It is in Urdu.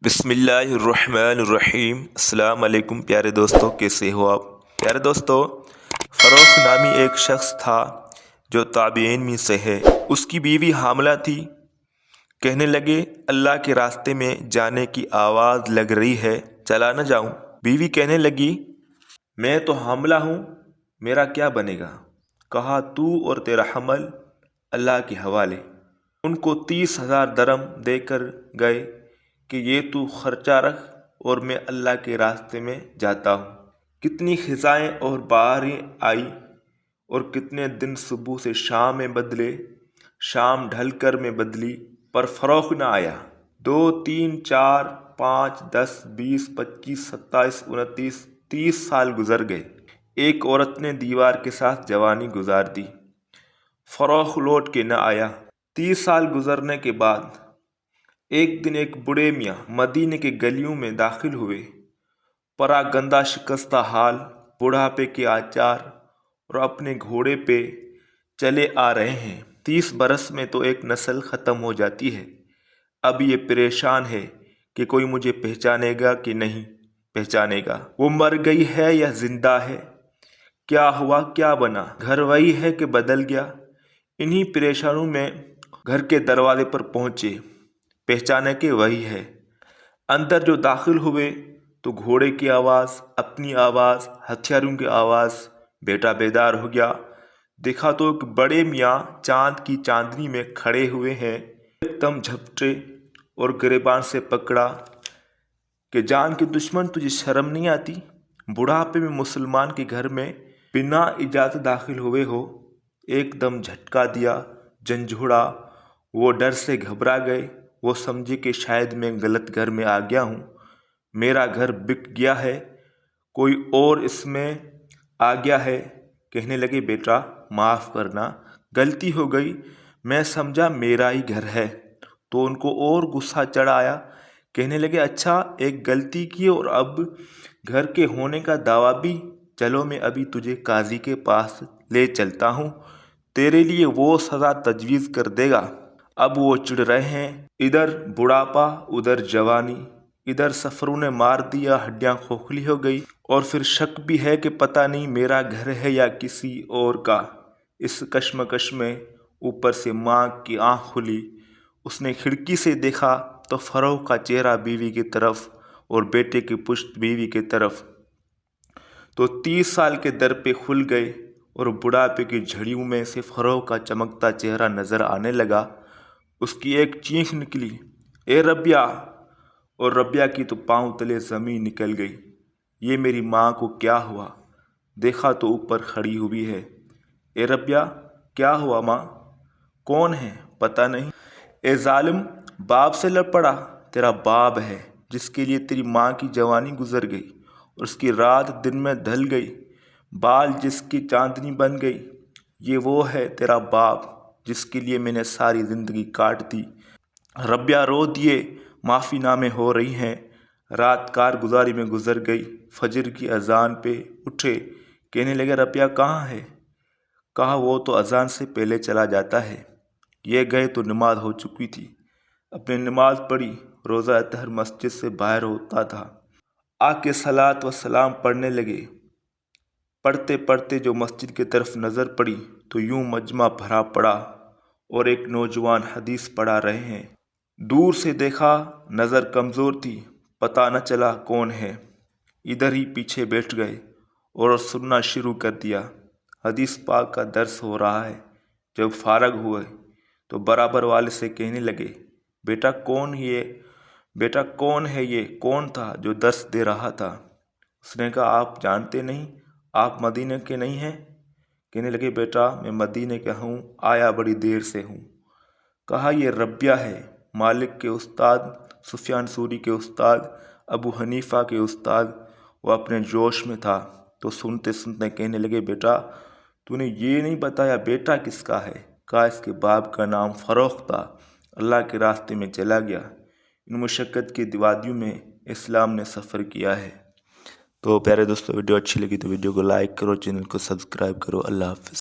بسم اللہ الرحمن الرحیم۔ السلام علیکم پیارے دوستوں، کیسے ہو آپ؟ پیارے دوستوں، فروخ نامی ایک شخص تھا جو تابعین میں سے ہے۔ اس کی بیوی حاملہ تھی۔ کہنے لگے اللہ کے راستے میں جانے کی آواز لگ رہی ہے، چلا نہ جاؤں؟ بیوی کہنے لگی میں تو حاملہ ہوں، میرا کیا بنے گا؟ کہا تو اور تیرا حمل اللہ کے حوالے۔ ان کو 30,000 درم دے کر گئے کہ یہ تو خرچہ رکھ اور میں اللہ کے راستے میں جاتا ہوں۔ کتنی خزائیں اور بہاریں آئی اور کتنے دن صبح سے شام میں بدلے، شام ڈھل کر میں بدلی، پر فروخ نہ آیا۔ 2 3 4 5 10 20 25 27 29 30 سال گزر گئے۔ ایک عورت نے دیوار کے ساتھ جوانی گزار دی، فروخ لوٹ کے نہ آیا۔ 30 سال گزرنے کے بعد ایک دن ایک بوڑھے میاں مدینے کے گلیوں میں داخل ہوئے، پراگندہ شکستہ حال، بڑھاپے کے آچار اور اپنے گھوڑے پہ چلے آ رہے ہیں۔ 30 برس میں تو ایک نسل ختم ہو جاتی ہے۔ اب یہ پریشان ہے کہ کوئی مجھے پہچانے گا کہ نہیں پہچانے گا، وہ مر گئی ہے یا زندہ ہے، کیا ہوا کیا بنا، گھر وہی ہے کہ بدل گیا۔ انہی پریشانوں میں گھر کے دروازے پر پہنچے، پہچانے کہ وہی ہے۔ اندر جو داخل ہوئے تو گھوڑے کی آواز، اپنی آواز، ہتھیاروں کی آواز۔ بیٹا بیدار ہو گیا، دیکھا تو ایک بڑے میاں چاند کی چاندنی میں کھڑے ہوئے ہیں۔ ایک دم جھپٹے اور گریبان سے پکڑا کہ جان کے دشمن، تجھے شرم نہیں آتی؟ بڑھاپے میں مسلمان کے گھر میں بنا اجازت داخل ہوئے ہو۔ ایک دم جھٹکا دیا، جھنجھوڑا۔ وہ ڈر سے گھبرا گئے، وہ سمجھے کہ شاید میں غلط گھر میں آ گیا ہوں، میرا گھر بک گیا ہے، کوئی اور اس میں آ گیا ہے۔ کہنے لگے بیٹا معاف کرنا، غلطی ہو گئی، میں سمجھا میرا ہی گھر ہے۔ تو ان کو اور غصہ چڑھ آیا۔ کہنے لگے اچھا ایک غلطی کی اور اب گھر کے ہونے کا دعویٰ بھی؟ چلو میں ابھی تجھے قاضی کے پاس لے چلتا ہوں، تیرے لیے وہ سزا تجویز کر دے گا۔ اب وہ چڑھ رہے ہیں، ادھر بڑھاپا ادھر جوانی، ادھر سفروں نے مار دیا، ہڈیاں کھوکھلی ہو گئی، اور پھر شک بھی ہے کہ پتہ نہیں میرا گھر ہے یا کسی اور کا۔ اس کشمکش میں اوپر سے ماں کی آنکھ کھلی، اس نے کھڑکی سے دیکھا تو فروخ کا چہرہ بیوی کی طرف اور بیٹے کی پشت بیوی کی طرف۔ تو 30 سال کے در پہ کھل گئے اور بڑھاپے کی جھڑیوں میں سے فروخ کا چمکتا چہرہ نظر آنے لگا۔ اس کی ایک چیخ نکلی، اے ربیہ! اور ربیہ کی تو پاؤں تلے زمین نکل گئی۔ یہ میری ماں کو کیا ہوا؟ دیکھا تو اوپر کھڑی ہوئی ہے۔ اے ربیہ کیا ہوا ماں؟ کون ہے؟ پتہ نہیں۔ اے ظالم، باپ سے لڑ پڑا؟ تیرا باپ ہے جس کے لیے تیری ماں کی جوانی گزر گئی اور اس کی رات دن میں ڈھل گئی، بال جس کی چاندنی بن گئی۔ یہ وہ ہے تیرا باپ جس کے لیے میں نے ساری زندگی کاٹ دی۔ ربیہ رو دیے، معافی نامے ہو رہی ہیں، رات کارگزاری میں گزر گئی۔ فجر کی اذان پہ اٹھے، کہنے لگے ربیہ کہاں ہے؟ کہا وہ تو اذان سے پہلے چلا جاتا ہے۔ یہ گئے تو نماز ہو چکی تھی، اپنے نماز پڑھی، روزہ اطہر مسجد سے باہر ہوتا تھا، آ کے صلاۃ و سلام پڑھنے لگے۔ پڑھتے پڑھتے جو مسجد کی طرف نظر پڑی تو یوں مجمع بھرا پڑا اور ایک نوجوان حدیث پڑھا رہے ہیں۔ دور سے دیکھا، نظر کمزور تھی، پتہ نہ چلا کون ہے۔ ادھر ہی پیچھے بیٹھ گئے اور سننا شروع کر دیا۔ حدیث پاک کا درس ہو رہا ہے۔ جب فارغ ہوئے تو برابر والے سے کہنے لگے بیٹا کون ہے یہ کون تھا جو درس دے رہا تھا؟ اس نے کہا آپ جانتے نہیں، آپ مدینہ کے نہیں ہیں؟ کہنے لگے بیٹا میں مدینہ کا ہوں، آیا بڑی دیر سے ہوں۔ کہا یہ ربیہ ہے، مالک کے استاد، سفیان ثوری کے استاد، ابو حنیفہ کے استاد۔ وہ اپنے جوش میں تھا تو سنتے سنتے کہنے لگے بیٹا تو نے یہ نہیں بتایا بیٹا کس کا ہے؟ کہا اس کے باپ کا نام فروخ تھا، اللہ کے راستے میں چلا گیا، ان مشقت کی وادیوں میں اسلام نے سفر کیا ہے۔ تو پیارے دوستو، ویڈیو اچھی لگی تو ویڈیو کو لائک کرو، چینل کو سبسکرائب کرو۔ اللہ حافظ۔